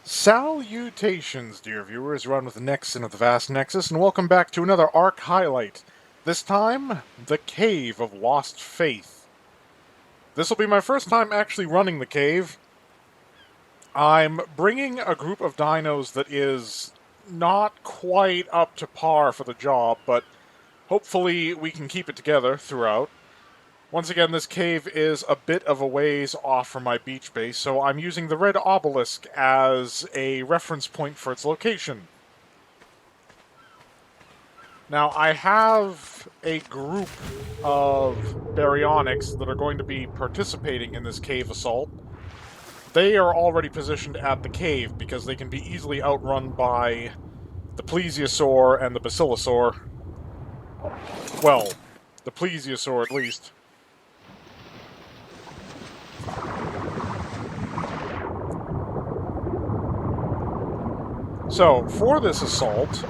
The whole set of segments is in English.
Salutations, dear viewers, run with the Nexon of the Vast Nexus, and welcome back to another Ark highlight. This time, the Cave of Lost Faith. This will be my first time actually running the cave. I'm bringing a group of dinos that is not quite up to par for the job, but hopefully we can keep it together throughout. Once again, this cave is a bit of a ways off from my beach base, so I'm using the red obelisk as a reference point for its location. Now, I have a group of baryonyx that are going to be participating in this cave assault. They are already positioned at the cave because they can be easily outrun by the plesiosaur and the basilosaur. Well, the plesiosaur at least. So, for this assault,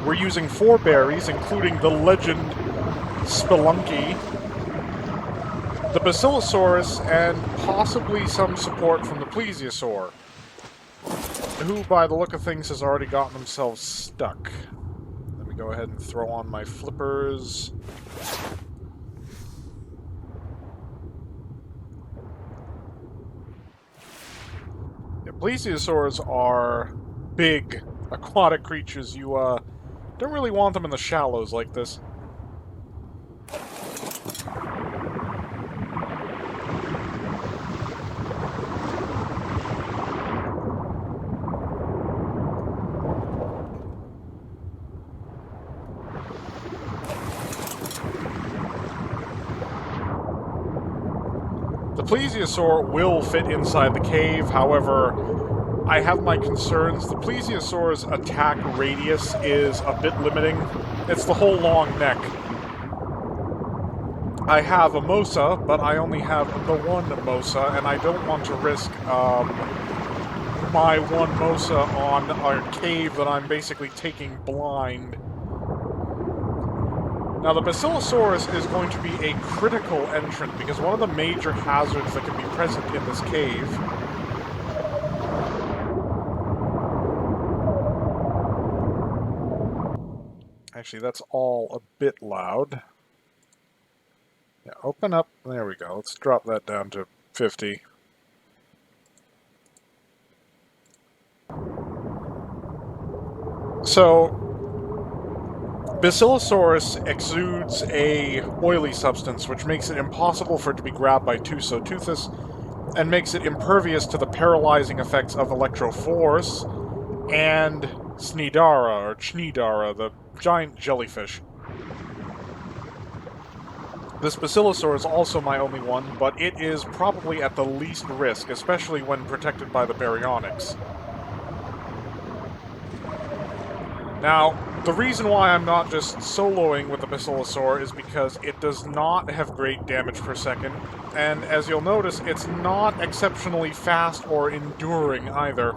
we're using 4 berries, including the legend Spelunky, the Basilosaurus, and possibly some support from the Plesiosaur, who, by the look of things, has already gotten themselves stuck. Let me go ahead and throw on my flippers. Yeah, Plesiosaurs are big aquatic creatures. You don't really want them in the shallows like this. The plesiosaur will fit inside the cave, however, I have my concerns. The plesiosaur's attack radius is a bit limiting. It's the whole long neck. I have a Mosa, but I only have the one Mosa, and I don't want to risk my one Mosa on a cave that I'm basically taking blind. Now, the Basilosaurus is going to be a critical entrant, because one of the major hazards that can be present in this cave actually, that's all a bit loud. Yeah, open up. There we go. Let's drop that down to 50. So, Basilosaurus exudes a oily substance, which makes it impossible for it to be grabbed by Tusoteuthis, and makes it impervious to the paralyzing effects of Electroforce and Snidara, or Chnidara, the giant jellyfish. This Basilosaur is also my only one, but it is probably at the least risk, especially when protected by the baryonyx. Now, the reason why I'm not just soloing with the Basilosaur is because it does not have great damage per second, and as you'll notice, it's not exceptionally fast or enduring either.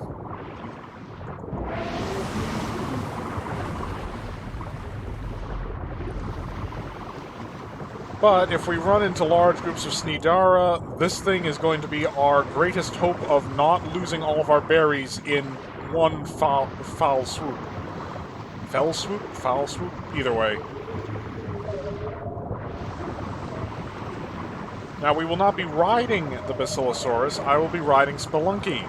But if we run into large groups of Snidara, this thing is going to be our greatest hope of not losing all of our berries in one foul swoop. Fell swoop? Foul swoop? Either way. Now, we will not be riding the Basilosaurus, I will be riding Spelunky.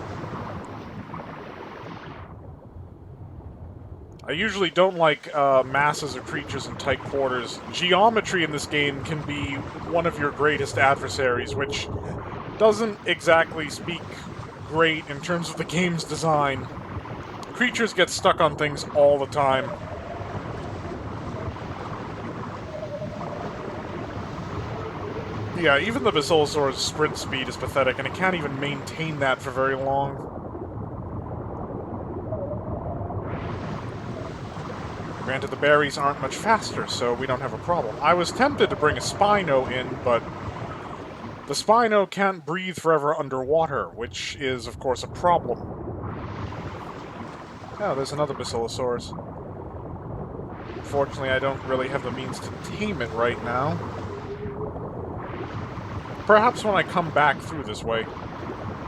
I usually don't like masses of creatures in tight quarters. Geometry in this game can be one of your greatest adversaries, which doesn't exactly speak great in terms of the game's design. Creatures get stuck on things all the time. Yeah, even the Basilosaur's sprint speed is pathetic, and it can't even maintain that for very long. Granted, the berries aren't much faster, so we don't have a problem. I was tempted to bring a Spino in, but the Spino can't breathe forever underwater, which is, of course, a problem. Oh, there's another Basilosaurus. Unfortunately, I don't really have the means to tame it right now. Perhaps when I come back through this way.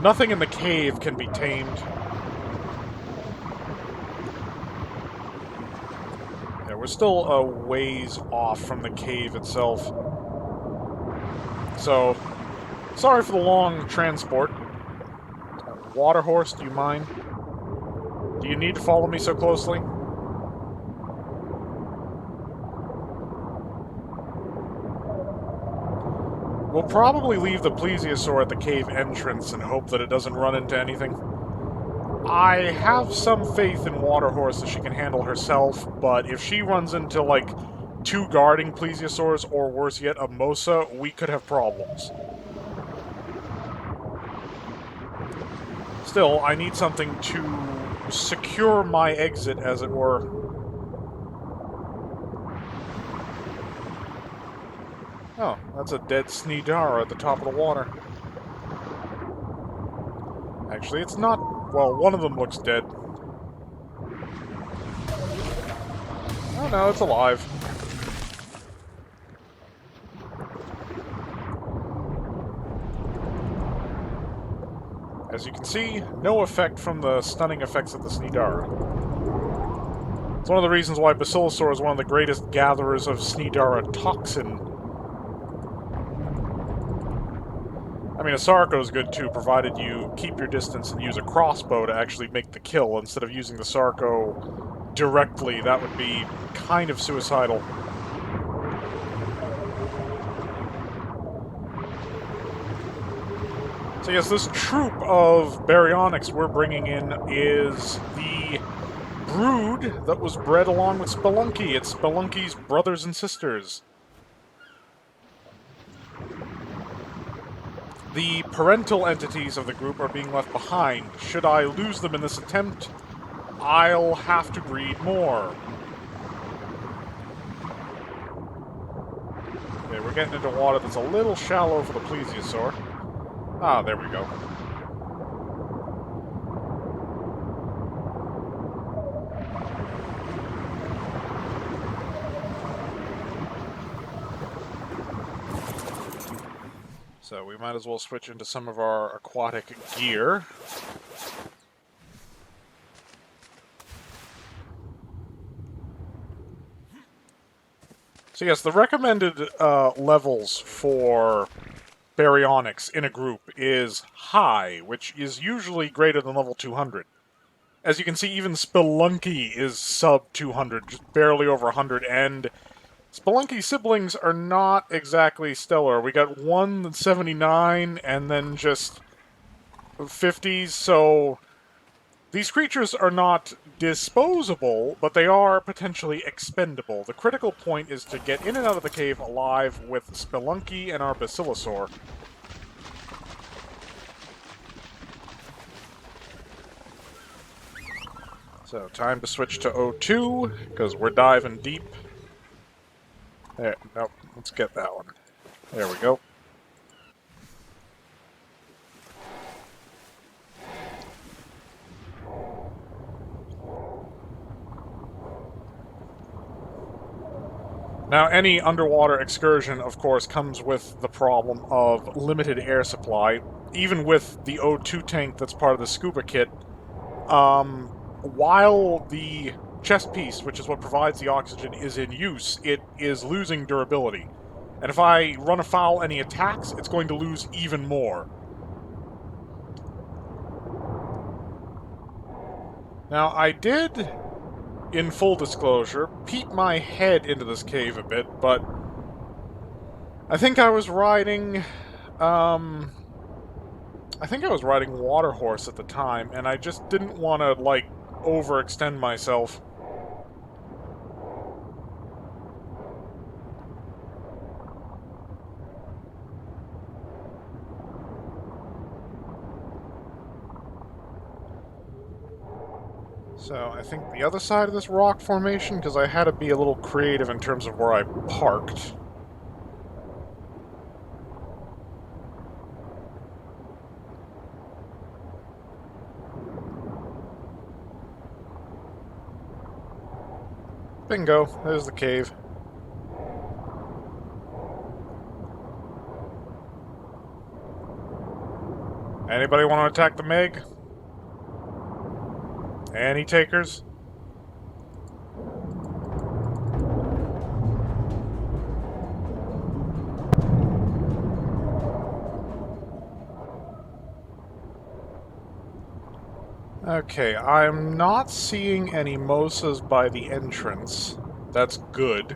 Nothing in the cave can be tamed. we're still a ways off from the cave itself. So, sorry for the long transport. Water horse, do you mind? Do you need to follow me so closely? We'll probably leave the plesiosaur at the cave entrance and hope that it doesn't run into anything. I have some faith in Waterhorse that she can handle herself, but if she runs into, like, 2 guarding plesiosaurs, or worse yet, a Mosa, we could have problems. Still, I need something to secure my exit, as it were. Oh, that's a dead Sneedara at the top of the water. Actually, it's not... Well, one of them looks dead. Oh no, it's alive. As you can see, no effect from the stunning effects of the Sneedara. It's one of the reasons why Basilosaur is one of the greatest gatherers of Sneedara toxin. I mean, a Sarco is good too, provided you keep your distance and use a crossbow to actually make the kill instead of using the Sarco directly. That would be kind of suicidal. So yes, this troop of baryonyx we're bringing in is the brood that was bred along with Spelunky. It's Spelunky's brothers and sisters. The parental entities of the group are being left behind. Should I lose them in this attempt, I'll have to breed more. Okay, we're getting into water that's a little shallow for the plesiosaur. Ah, there we go. So we might as well switch into some of our aquatic gear. So yes, the recommended levels for baryonyx in a group is high, which is usually greater than level 200. As you can see, even Spelunky is sub 200, just barely over 100, and Spelunky's siblings are not exactly stellar. We got one that's 79, and then just 50s, so these creatures are not disposable, but they are potentially expendable. The critical point is to get in and out of the cave alive with Spelunky and our Basilosaur. So, time to switch to O2, because we're diving deep. There, nope, let's get that one. There we go. Now, any underwater excursion, of course, comes with the problem of limited air supply. Even with the O2 tank that's part of the scuba kit, while the chest piece, which is what provides the oxygen, is in use, it is losing durability. And if I run afoul any attacks, it's going to lose even more. Now, I did, in full disclosure, peek my head into this cave a bit, but I think I was riding, Waterhorse at the time, and I just didn't want to, like, overextend myself. So, I think the other side of this rock formation, because I had to be a little creative in terms of where I parked. Bingo, there's the cave. Anybody want to attack the Meg? Any takers? Okay, I'm not seeing any Mosas by the entrance. That's good.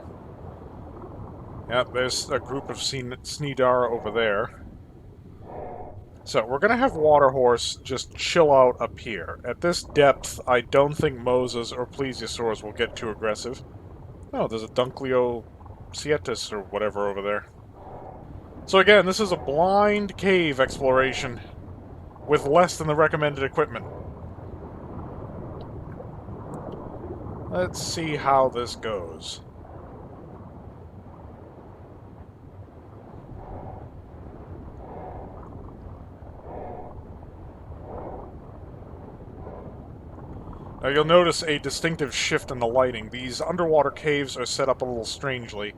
Yep, there's a group of Sneedara over there. So, we're gonna have Waterhorse just chill out up here. At this depth, I don't think Mosas or Plesiosaurs will get too aggressive. Oh, there's a Dunkleocetus or whatever over there. So again, this is a blind cave exploration with less than the recommended equipment. Let's see how this goes. Now you'll notice a distinctive shift in the lighting. These underwater caves are set up a little strangely.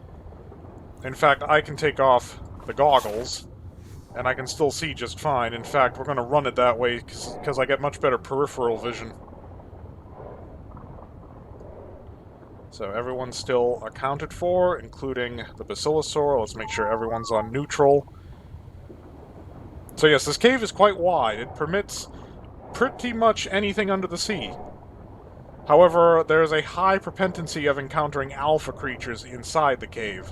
In fact, I can take off the goggles, and I can still see just fine. In fact, we're going to run it that way because I get much better peripheral vision. So everyone's still accounted for, including the Basilosaur. Let's make sure everyone's on neutral. So yes, this cave is quite wide. It permits pretty much anything under the sea. However, there is a high propensity of encountering alpha creatures inside the cave.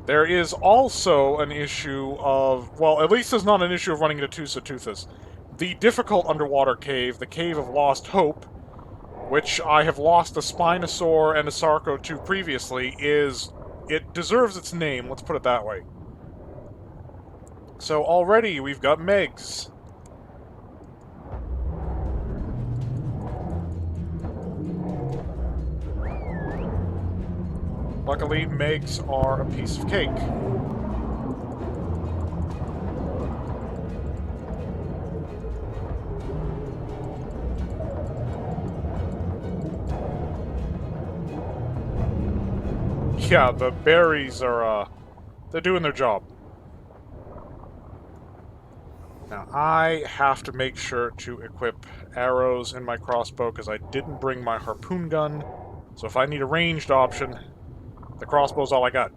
There is also an issue of... well, at least there's not an issue of running into Tusateuthus. The difficult underwater cave, the Cave of Lost Hope, which I have lost a Spinosaur and a Sarco to previously, it deserves its name, let's put it that way. So already we've got Megs. Luckily, Megs are a piece of cake. Yeah, the berries are, they're doing their job. Now, I have to make sure to equip arrows in my crossbow because I didn't bring my harpoon gun. So if I need a ranged option, the crossbow's all I got.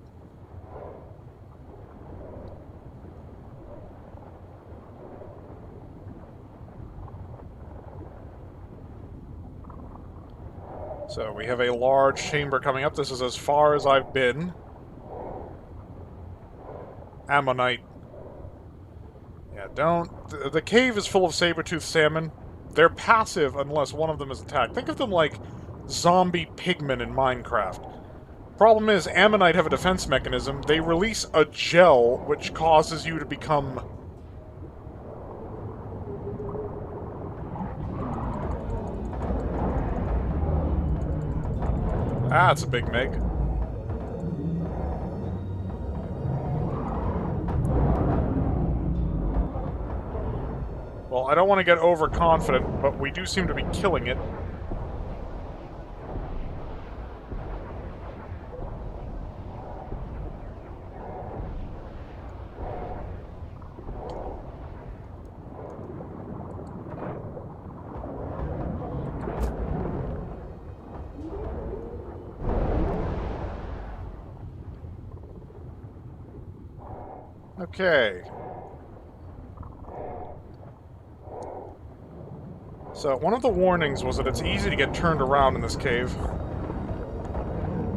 So we have a large chamber coming up. This is as far as I've been. Ammonite. Yeah, don't... The cave is full of saber-toothed salmon. They're passive unless one of them is attacked. Think of them like zombie pigmen in Minecraft. Problem is, Ammonite have a defense mechanism. They release a gel which causes you to become... Ah, it's a big Meg. Well, I don't want to get overconfident, but we do seem to be killing it. Okay. So, one of the warnings was that it's easy to get turned around in this cave.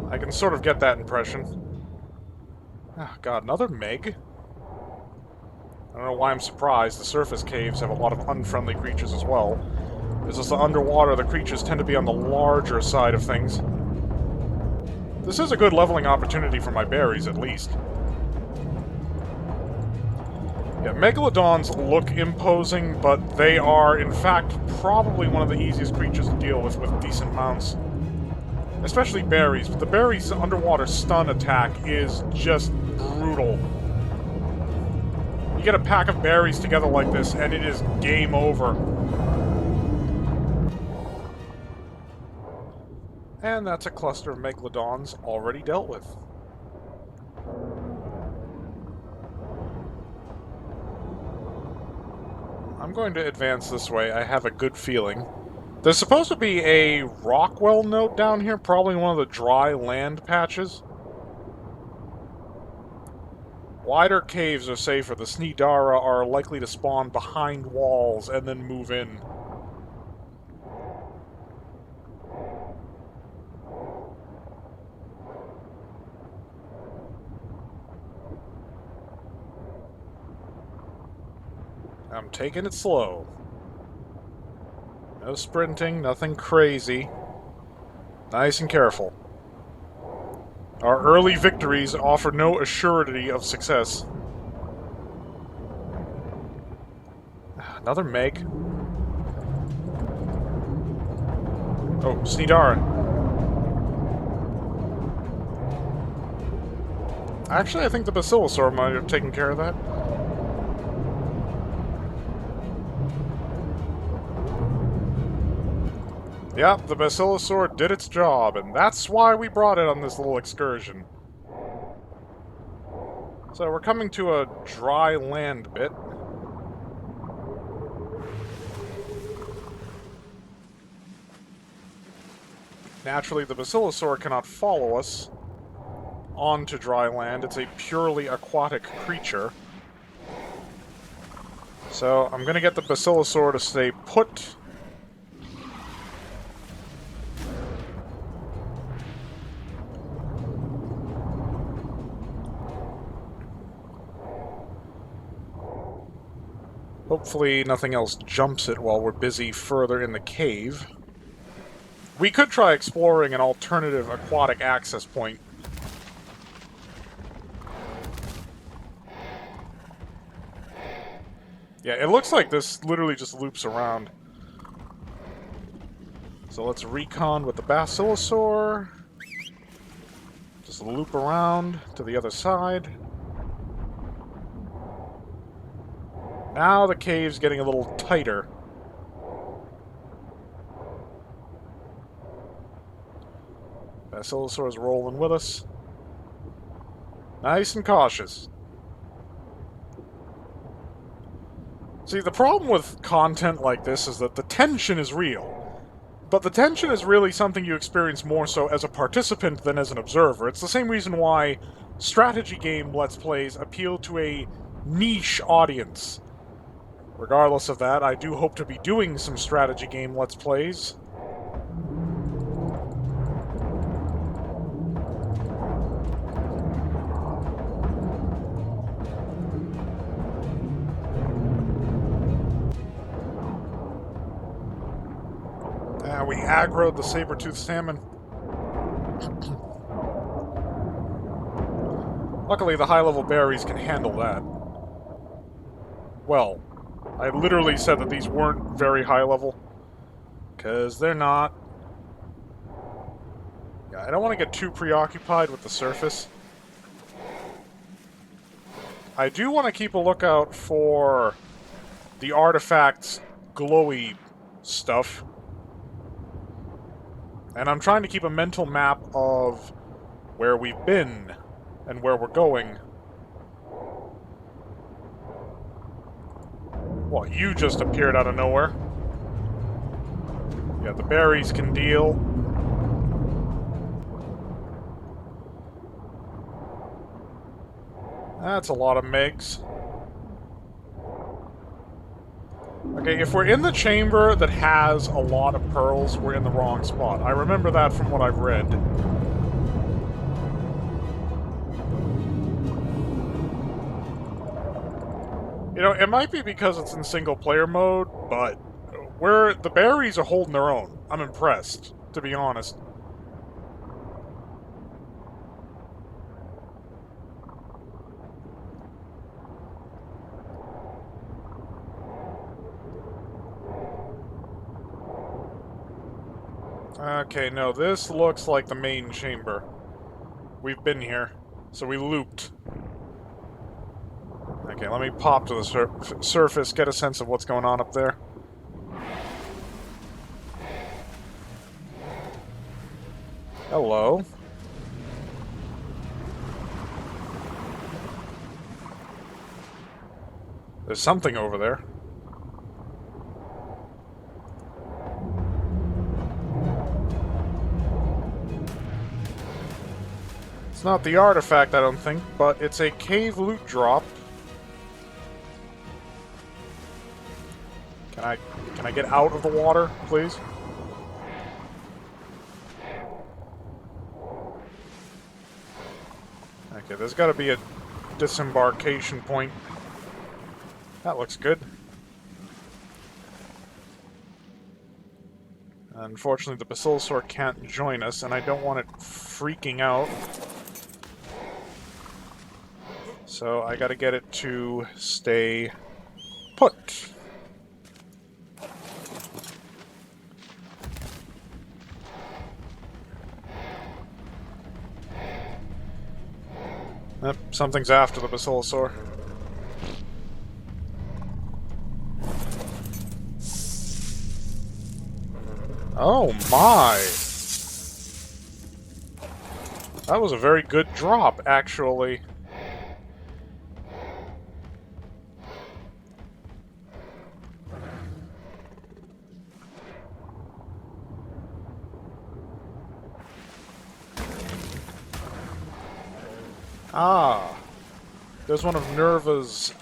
I can sort of get that impression. Oh god, another Meg? I don't know why I'm surprised. The surface caves have a lot of unfriendly creatures as well. It's just the underwater, the creatures tend to be on the larger side of things. This is a good leveling opportunity for my berries, at least. Yeah, Megalodons look imposing, but they are, in fact, probably one of the easiest creatures to deal with decent mounts. Especially berries, but the berries' underwater stun attack is just brutal. You get a pack of berries together like this, and it is game over. And that's a cluster of Megalodons already dealt with. I'm going to advance this way. I have a good feeling. There's supposed to be a Rockwell note down here, probably one of the dry land patches. Wider caves are safer. The Sneedara are likely to spawn behind walls and then move in. taking it slow. No sprinting, nothing crazy. Nice and careful. Our early victories offer no assurity of success. Another Meg. Oh, Sneedara. Actually, I think the Basilosaur might have taken care of that. Yep, the Basilosaur did its job, and that's why we brought it on this little excursion. So we're coming to a dry land bit. Naturally, the Basilosaur cannot follow us onto dry land. It's a purely aquatic creature. So I'm going to get the Basilosaur to stay put. Hopefully nothing else jumps it while we're busy further in the cave. We could try exploring an alternative aquatic access point. Yeah, it looks like this literally just loops around. So let's recon with the Basilosaur. Just loop around to the other side. Now the cave's getting a little tighter. Basilosaur's rolling with us. Nice and cautious. See, the problem with content like this is that the tension is real. But the tension is really something you experience more so as a participant than as an observer. It's the same reason why strategy game Let's Plays appeal to a niche audience. Regardless of that, I do hope to be doing some strategy game Let's Plays. We aggroed the saber-toothed salmon. Luckily, the high-level berries can handle that. Well, I literally said that these weren't very high-level. Because they're not. Yeah, I don't want to get too preoccupied with the surface. I do want to keep a lookout for the artifacts glowy stuff. And I'm trying to keep a mental map of where we've been and where we're going. Well, you just appeared out of nowhere. Yeah, the berries can deal. That's a lot of Megs. Okay, if we're in the chamber that has a lot of pearls, we're in the wrong spot. I remember that from what I've read. You know, it might be because it's in single-player mode, but the berries are holding their own. I'm impressed, to be honest. Okay, no, this looks like the main chamber. We've been here, so we looped. Okay, let me pop to the surface, get a sense of what's going on up there. Hello. There's something over there. It's not the artifact, I don't think, but it's a cave loot drop. Can I get out of the water, please? Okay, there's got to be a disembarkation point. That looks good. Unfortunately, the Basilosaur can't join us, and I don't want it freaking out. So I gotta get it to stay put. Yep, something's after the Basilosaur. Oh my! That was a very good drop, actually. Ah. There's one of Nerva's,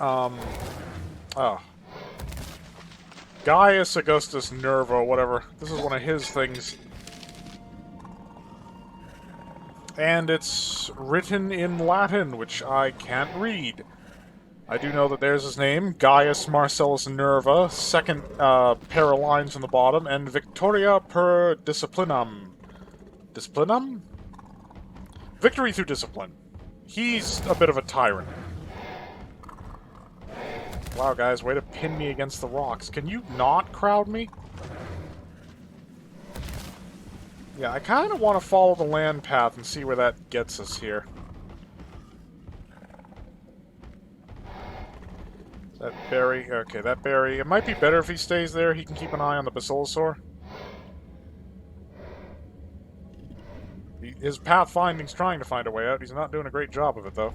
Gaius Augustus Nerva, whatever. This is one of his things. And it's written in Latin, which I can't read. I do know that there's his name, Gaius Marcellus Nerva, second pair of lines on the bottom, and Victoria per Disciplinam. Disciplinam? Victory through discipline. He's a bit of a tyrant. Wow, guys, way to pin me against the rocks. Can you not crowd me? Yeah, I kind of want to follow the land path and see where that gets us here. That berry... Okay, that berry... It might be better if he stays there. He can keep an eye on the Basilosaur. His pathfinding's trying to find a way out. He's not doing a great job of it, though.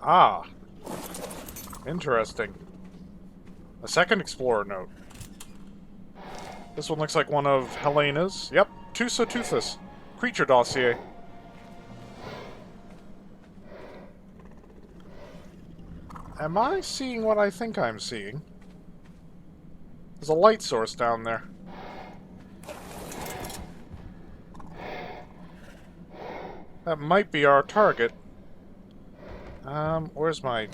Ah. Interesting. A second explorer note. This one looks like one of Helena's. Yep, Tusoteuthis. Creature dossier. Am I seeing what I think I'm seeing? There's a light source down there. That might be our target. Where's my...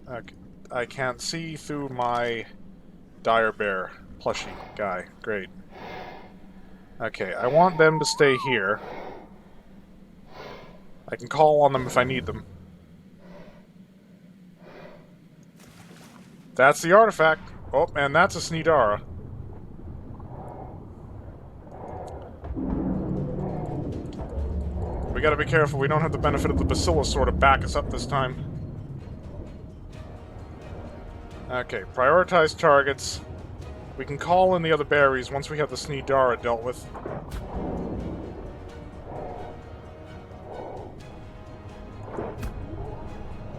Okay, I can't see through my dire bear plushie guy. Great. Okay, I want them to stay here. I can call on them if I need them. That's the artifact. Oh, and that's a Sneedara. We gotta be careful, we don't have the benefit of the Basilosaur to back us up this time. Okay, prioritize targets. We can call in the other berries once we have the Sneedara dealt with.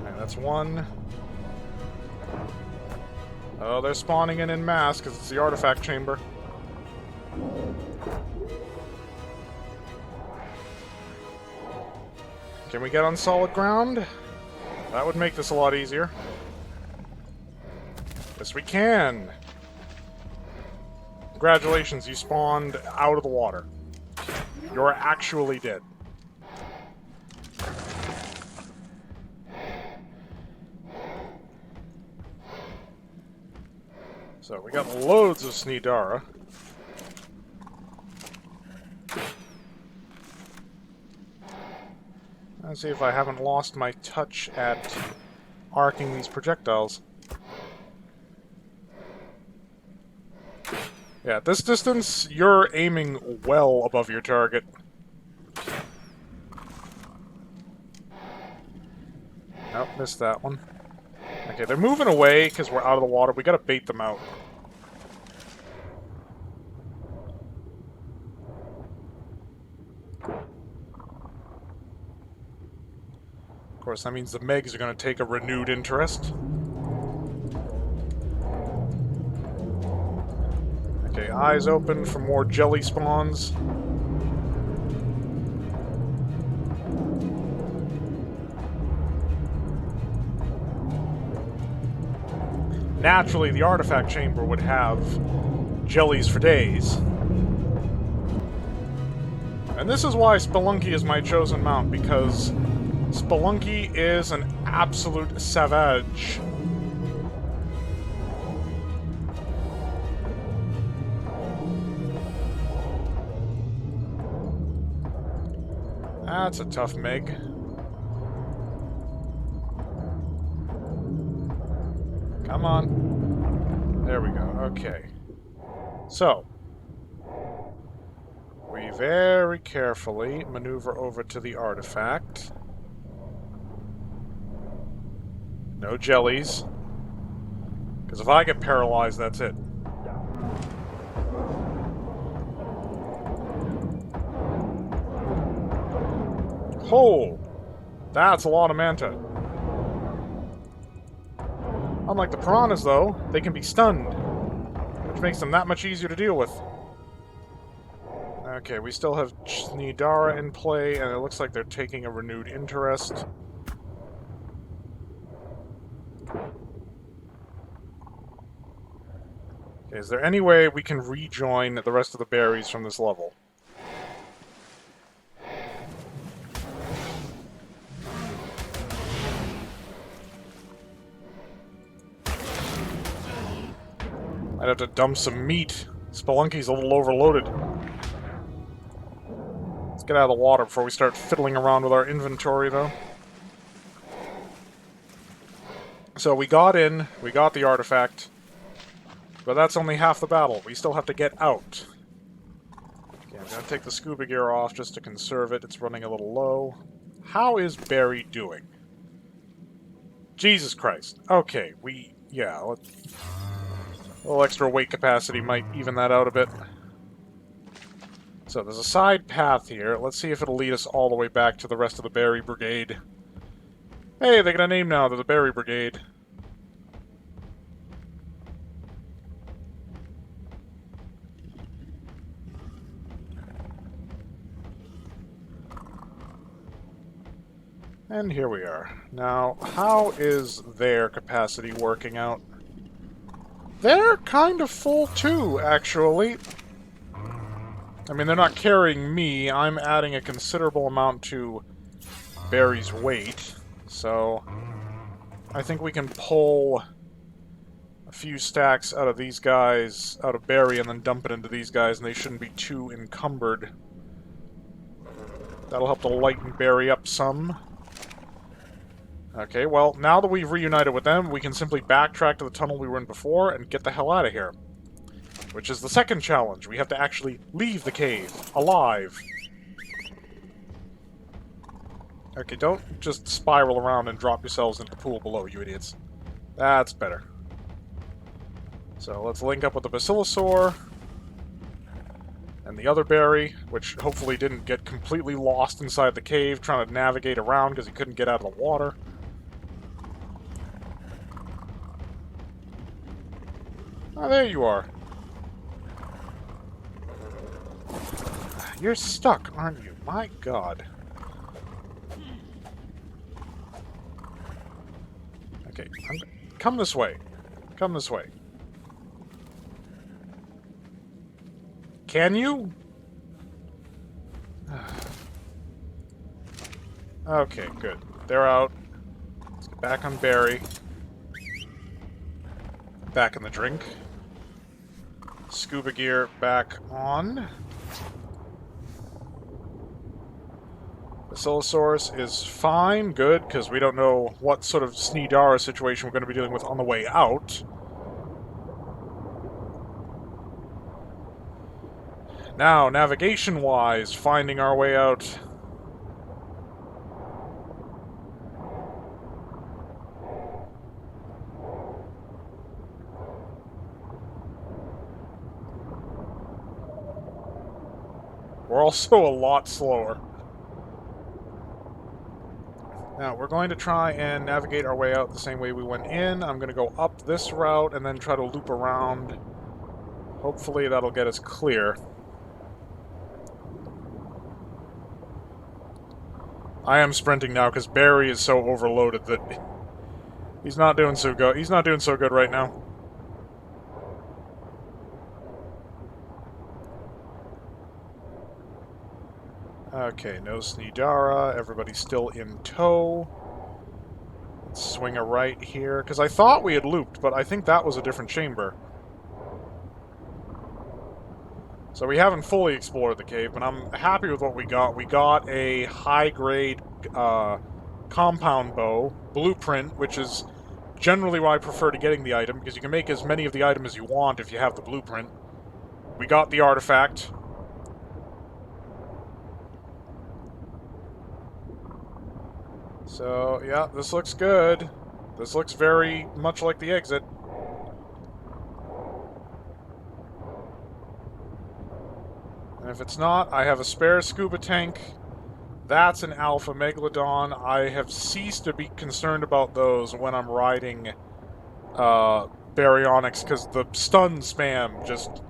Okay, that's one. Oh, they're spawning in mass because it's the artifact chamber. Can we get on solid ground? That would make this a lot easier. Yes, we can! Congratulations, you spawned out of the water. You're actually dead. So, we got loads of Sneedara. Let's see if I haven't lost my touch at arcing these projectiles. Yeah, at this distance, you're aiming well above your target. Nope, missed that one. Okay, they're moving away because we're out of the water. We gotta bait them out. Of course, that means the Megs are gonna take a renewed interest. Okay, eyes open for more jelly spawns. Naturally, the artifact chamber would have jellies for days. And this is why Spelunky is my chosen mount, because Spelunky is an absolute savage. That's a tough Meg. Come on. There we go. Okay. So, we very carefully maneuver over to the artifact. No jellies. Because if I get paralyzed, that's it. Oh! That's a lot of manta. Unlike the piranhas, though, they can be stunned, which makes them that much easier to deal with. Okay, we still have Nidara in play, and it looks like they're taking a renewed interest. Okay, is there any way we can rejoin the rest of the berries from this level? I'd have to dump some meat. Spelunky's a little overloaded. Let's get out of the water before we start fiddling around with our inventory, though. So we got in, we got the artifact, but that's only half the battle. We still have to get out. Okay, I'm gonna take the scuba gear off just to conserve it. It's running a little low. How is Barry doing? Jesus Christ. Okay, yeah, a little extra weight capacity might even that out a bit. So there's a side path here. Let's see if it'll lead us all the way back to the rest of the Berry Brigade. Hey, they got a name now. They're the Berry Brigade. And here we are. Now, how is their capacity working out? They're kind of full too, actually. I mean, they're not carrying me. I'm adding a considerable amount to Barry's weight. So, I think we can pull a few stacks out of these guys, out of Barry, and then dump it into these guys, and they shouldn't be too encumbered. That'll help to lighten Barry up some. Okay, well, now that we've reunited with them, we can simply backtrack to the tunnel we were in before and get the hell out of here. Which is the second challenge. We have to actually leave the cave, alive. Okay, don't just spiral around and drop yourselves into the pool below, you idiots. That's better. So let's link up with the Basilosaur. And the other Barry, which hopefully didn't get completely lost inside the cave, trying to navigate around because he couldn't get out of the water. Oh, there you are. You're stuck, aren't you? My God. Okay, come this way. Come this way. Can you? Okay, good. They're out. Let's get back on Barry. Back in the drink. Scuba gear back on. Basilosaurus is fine, good, because we don't know what sort of Sneedara situation we're going to be dealing with on the way out. Now, navigation-wise, finding our way out. We're also a lot slower. Now, we're going to try and navigate our way out the same way we went in. I'm going to go up this route and then try to loop around. Hopefully that'll get us clear. I am sprinting now because Barry is so overloaded that he's not doing so good. He's not doing so good right now. Okay, no Sneedara. Everybody's still in tow. Let's swing a right here, because I thought we had looped, but I think that was a different chamber. So we haven't fully explored the cave, but I'm happy with what we got. We got a high-grade compound bow, blueprint, which is generally why I prefer to getting the item, because you can make as many of the item as you want if you have the blueprint. We got the artifact. So, yeah, this looks good. This looks very much like the exit. And if it's not, I have a spare scuba tank. That's an alpha megalodon. I have ceased to be concerned about those when I'm riding baryonyx, because the stun spam just...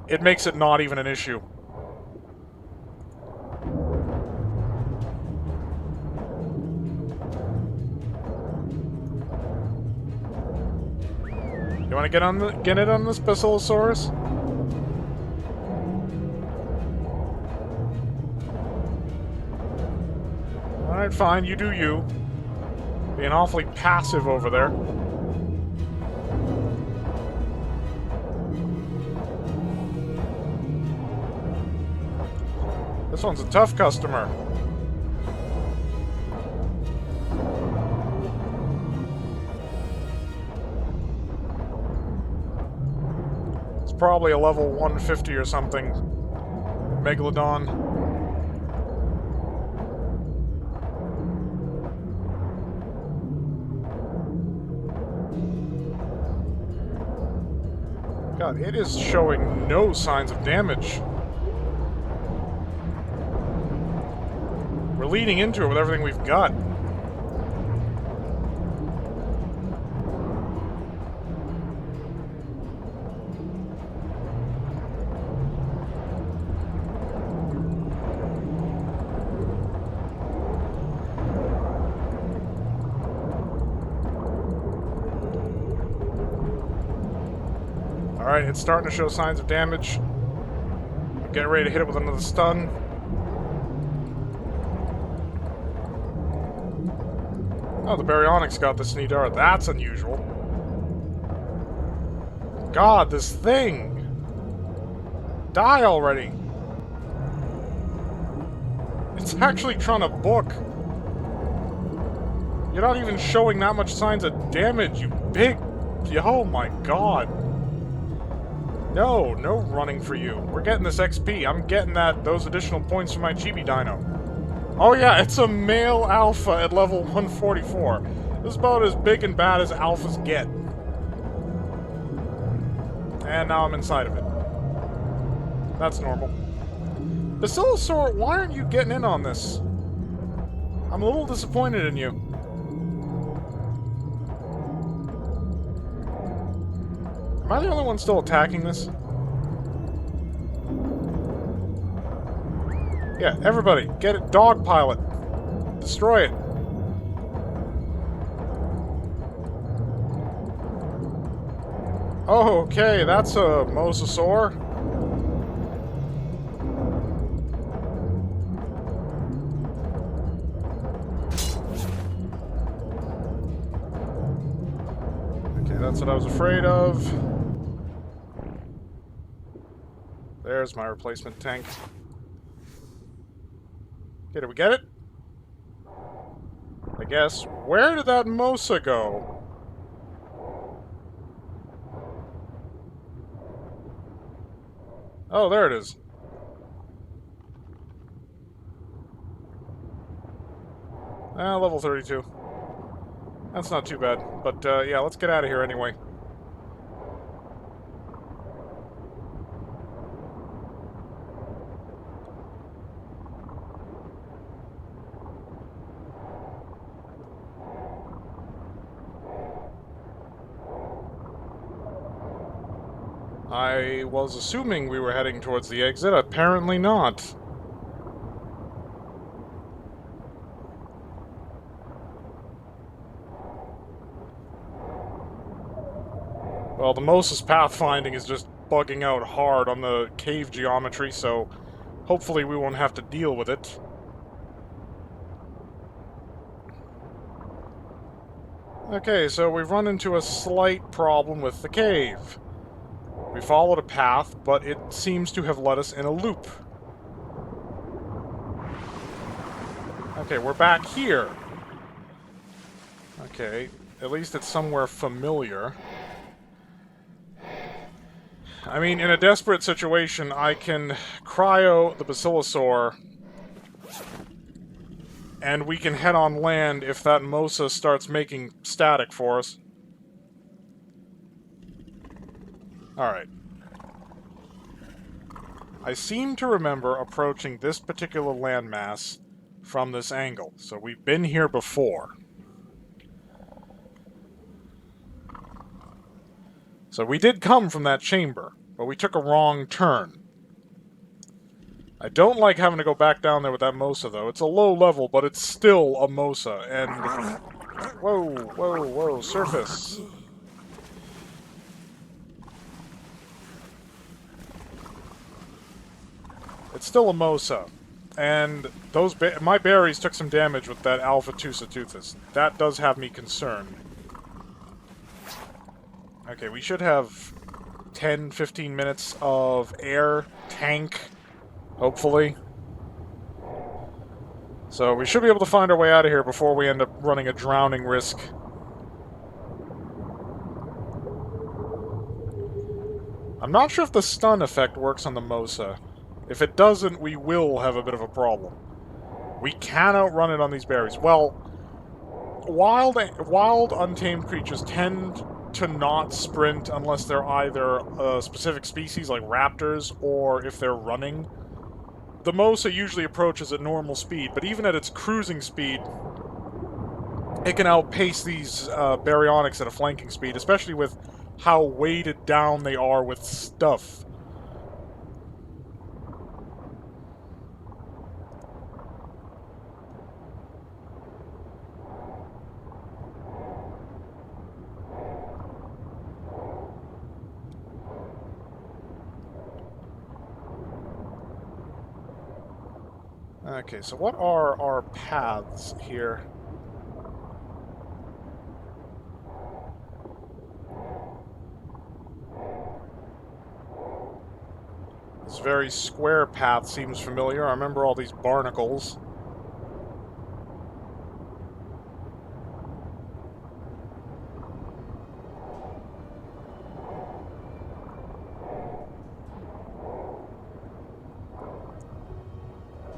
it makes it not even an issue. You want to get it on this Basilosaurus? Alright, fine, you do you. Being awfully passive over there. This one's a tough customer. It's probably a level 150 or something. Megalodon. God, it is showing no signs of damage. We're leading into it with everything we've got. Alright, it's starting to show signs of damage. I'm getting ready to hit it with another stun. Oh, the baryonyx got the Sneedara. That's unusual. God, this thing! Die already! It's actually trying to book. You're not even showing that much signs of damage, you big... oh my god. No, no running for you. We're getting this XP. I'm getting those additional points from my chibi dino. Oh yeah, it's a male alpha at level 144. This is about as big and bad as alphas get. And now I'm inside of it. That's normal. Basilosaur, why aren't you getting in on this? I'm a little disappointed in you. Am I the only one still attacking this? Yeah, everybody, get it. Dog pilot. Destroy it. Oh, okay, that's a mosasaur. Okay, that's what I was afraid of. There's my replacement tank. Okay, did we get it? I guess. Where did that Mosa go? Oh, there it is. Level 32. That's not too bad. But, yeah, let's get out of here anyway. I was assuming we were heading towards the exit. Apparently not. Well, the Moses pathfinding is just bugging out hard on the cave geometry, so Hopefully we won't have to deal with it. Okay, so we've run into a slight problem with the cave. We followed a path, but it seems to have led us in a loop. Okay, we're back here. Okay, at least it's somewhere familiar. I mean, in a desperate situation, I can cryo the Basilosaur, and we can head on land if that Mosa starts making static for us. Alright. I seem to remember approaching this particular landmass from this angle, so we've been here before. So we did come from that chamber, but we took a wrong turn. I don't like having to go back down there with that Mosa, though. It's a low level, but it's still a Mosa, and... Whoa, whoa, whoa, surface. It's still a Mosa, and those my berries took some damage with that Alpha Tusatuthus. That does have me concerned. Okay, we should have 10-15 minutes of air tank, hopefully. So we should be able to find our way out of here before we end up running a drowning risk. I'm not sure if the stun effect works on the Mosa. If it doesn't, we will have a bit of a problem. We can outrun it on these berries. Well, wild untamed creatures tend to not sprint unless they're either a specific species, like raptors, or if they're running. The Mosa usually approaches at normal speed, but even at its cruising speed, it can outpace these baryonyx at a flanking speed, especially with how weighted down they are with stuff. Okay, so what are our paths here? This very square path seems familiar. I remember all these barnacles.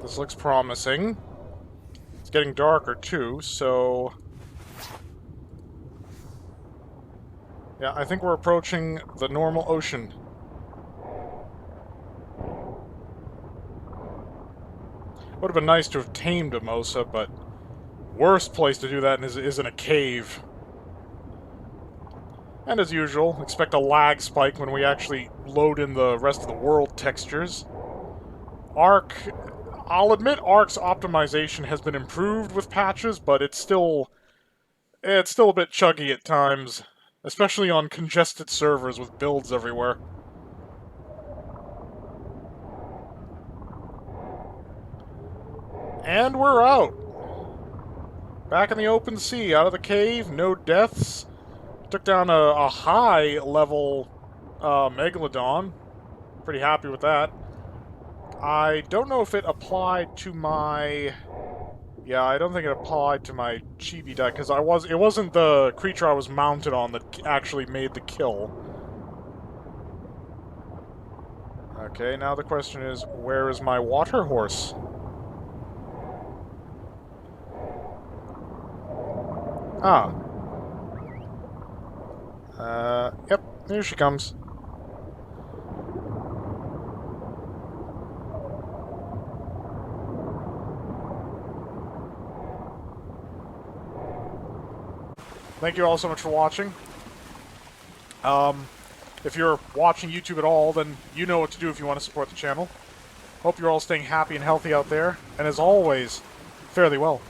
This looks promising. It's getting darker too, so... Yeah, I think we're approaching the normal ocean. Would have been nice to have tamed a Mosa, but worst place to do that is in a cave. And as usual, expect a lag spike when we actually load in the rest of the world textures. Ark... I'll admit Ark's optimization has been improved with patches, but it's still a bit chuggy at times, especially on congested servers with builds everywhere. And we're out. Back in the open sea, out of the cave, no deaths. Took down a high-level Megalodon. Pretty happy with that. I don't know if it applied to my... Yeah, I don't think it applied to my chibi deck, because it wasn't the creature I was mounted on that actually made the kill. Okay, now the question is, where is my water horse? Ah. Yep, here she comes. Thank you all so much for watching. If you're watching YouTube at all, then you know what to do if you want to support the channel. Hope you're all staying happy and healthy out there, and as always, fare thee well.